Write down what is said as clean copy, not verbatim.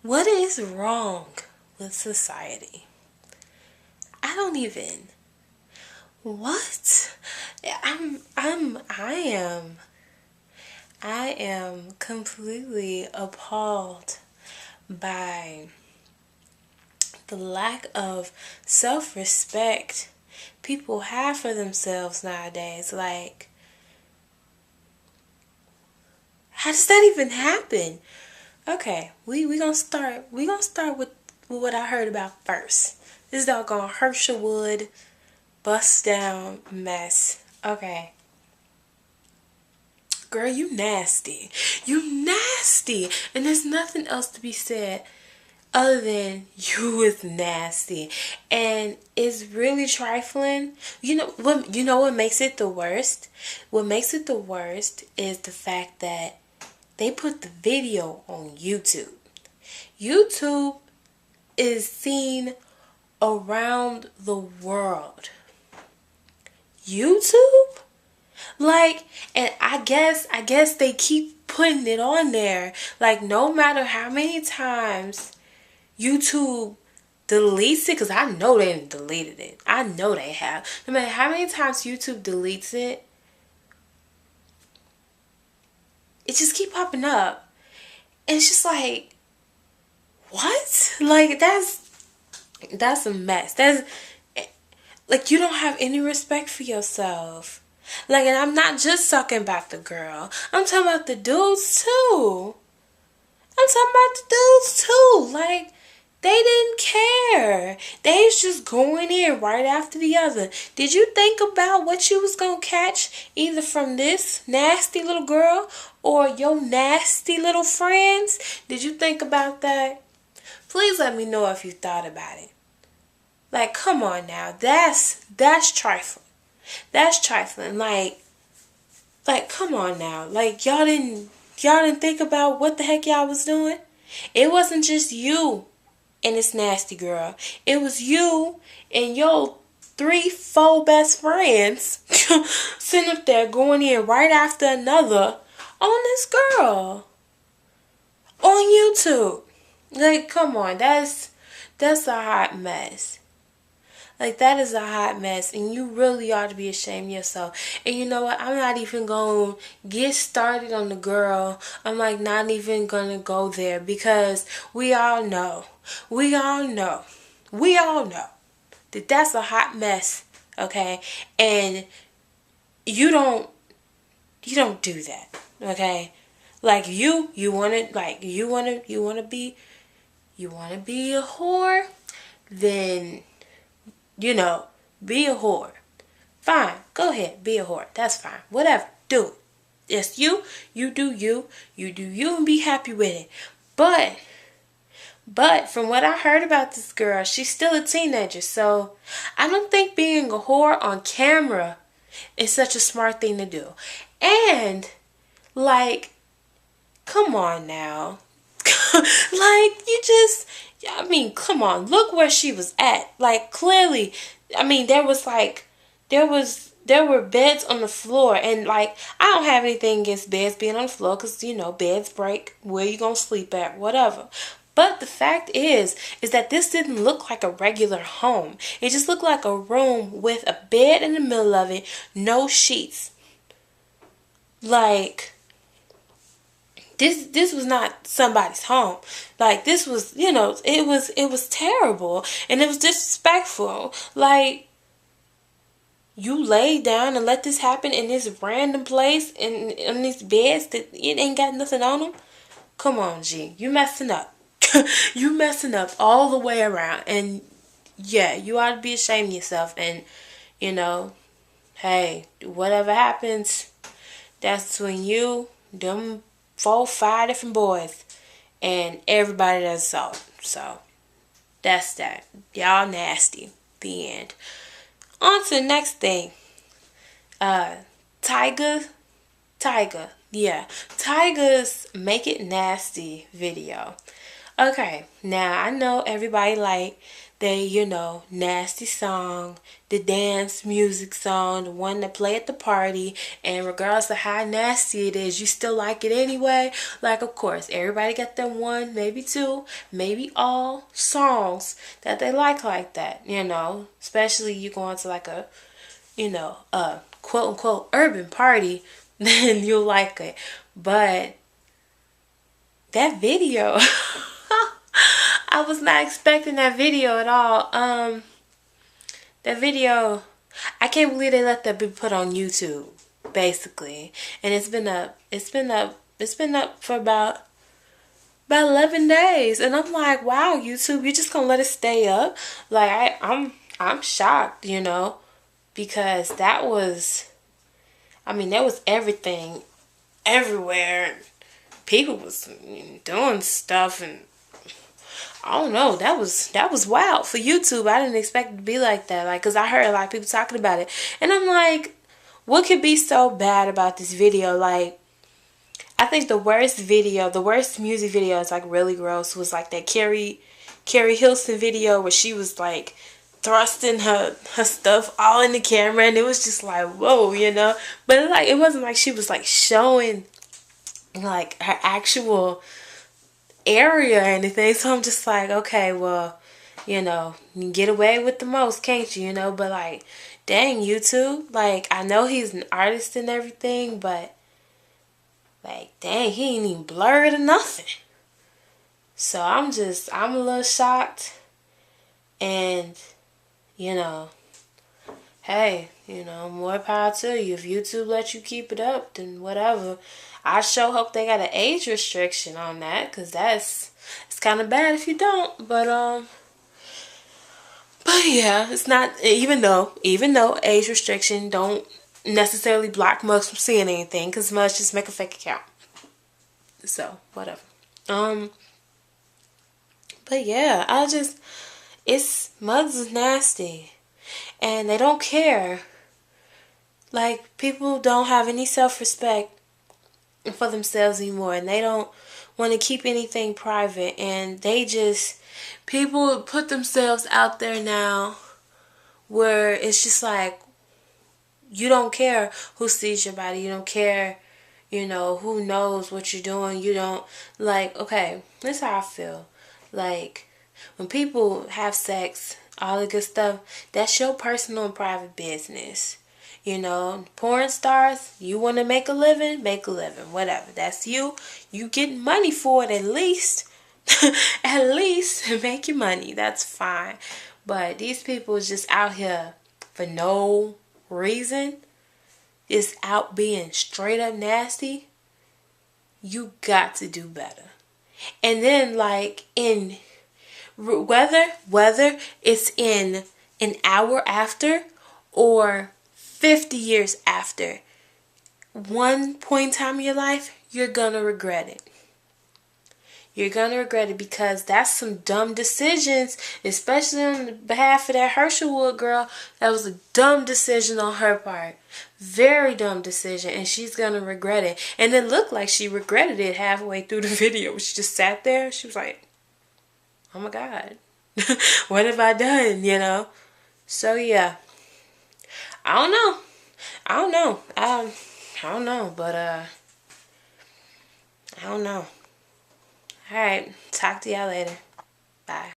What is wrong with society? I don't even. What? I am completely appalled by the lack of self-respect people have for themselves nowadays. Like, how does that even happen? Okay, we gonna start. We gonna start with what I heard about first. This doggone Herschelwood bust down mess. Okay, girl, you nasty. You nasty, and there's nothing else to be said other than you is nasty, and it's really trifling. You know what? You know what makes it the worst? What makes it the worst is the fact that they put the video on YouTube. YouTube is seen around the world. YouTube? Like, and I guess they keep putting it on there. Like, no matter how many times YouTube deletes it, because I know they deleted it. I know they have. No matter how many times YouTube deletes it, it just keep popping up. And it's just like, what? Like, that's a mess. That's like, you don't have any respect for yourself. Like, and I'm not just talking about the girl. I'm talking about the dudes too. I'm talking about the dudes too. Like, they didn't care. They was just going in right after the other. Did you think about what you was gonna catch either from this nasty little girl or your nasty little friends? Did you think about that? Please let me know if you thought about it. Like, come on now. That's trifling. That's trifling. Like come on now. Like, y'all didn't think about what the heck y'all was doing? It wasn't just you and this nasty girl. It was you and your 3, 4 best friends sitting up there going in right after another on this girl on YouTube. Like, come on, that's a hot mess. Like, that is a hot mess, and you really ought to be ashamed of yourself. And you know what? I'm not even going to get started on the girl. I'm like not even going to go there, because we all know that that's a hot mess, okay? And you don't do that, okay? Like, you want to be a whore, then be a whore. Fine, go ahead, be a whore. That's fine. Whatever, do it. It's you. You do you. You do you and be happy with it. But from what I heard about this girl, she's still a teenager. So I don't think being a whore on camera is such a smart thing to do. And, like, come on now. Like, come on, look where she was at. Like, clearly, there were beds on the floor, and like, I don't have anything against beds being on the floor, because beds break. Where you gonna sleep at? Whatever. But the fact is that this didn't look like a regular home. It just looked like a room with a bed in the middle of it, no sheets. Like, this was not somebody's home. Like, this was, it was terrible, and it was disrespectful. Like, you laid down and let this happen in this random place, in these beds that it ain't got nothing on them. Come on, G, you messing up. You messing up all the way around, and yeah, you ought to be ashamed of yourself. And hey, whatever happens, that's between you, them 4, 5 different boys, and everybody that's saw it. So that's that. Y'all nasty. The end. On to the next thing. Tyga's Make It Nasty video. Okay, now I know everybody like they, nasty song, the dance music song, the one that play at the party, and regardless of how nasty it is, you still like it anyway. Like, of course, everybody got them one, maybe two, maybe all songs that they like that, Especially you going to like a quote unquote urban party, then you'll like it. But that video, I was not expecting that video at all. That video, I can't believe they let that be put on YouTube, basically. And it's been up for about 11 days. And I'm like, wow, YouTube, you're just gonna let it stay up? Like, I'm shocked, because that was everything everywhere. People was doing stuff, and I don't know. That was wild for YouTube. I didn't expect it to be like that. Like, cause I heard a lot of people talking about it, and I'm like, what could be so bad about this video? Like, I think the worst music video is like really gross. Was like that Carrie Hilson video where she was like thrusting her stuff all in the camera, and it was just like, whoa, But it wasn't like she was like showing like her actual area or anything. So I'm just like, okay, well, you can get away with the most, can't you? But like, dang, YouTube. Like, I know he's an artist and everything, but like, dang, he ain't even blurred or nothing. So I'm a little shocked. And, hey, more power to you. If YouTube lets you keep it up, then whatever. I sure hope they got an age restriction on that, because it's kind of bad if you don't. But yeah, it's not, even though age restriction don't necessarily block much from seeing anything, because much just make a fake account. So, whatever. But yeah, mugs is nasty. And they don't care. Like, people don't have any self-respect for themselves anymore, and they don't want to keep anything private, and people put themselves out there now where it's just like, you don't care who sees your body, you don't care, who knows what you're doing, you don't, like, okay, that's how I feel. Like, when people have sex, all the good stuff, that's your personal and private business. Porn stars, you want to make a living, whatever. That's you. You getting money for it at least. At least make your money. That's fine. But these people is just out here for no reason. Just out being straight up nasty. You got to do better. And then, like, in whether it's in an hour after or 50 years after, one point in time in your life, you're gonna regret it. You're gonna regret it, because that's some dumb decisions, especially on the behalf of that Herschelwood girl. That was a dumb decision on her part. Very dumb decision, and she's gonna regret it. And it looked like she regretted it halfway through the video. She just sat there. She was like, oh my God, what have I done, So yeah. I don't know. I don't know, but I don't know. All right, talk to y'all later. Bye.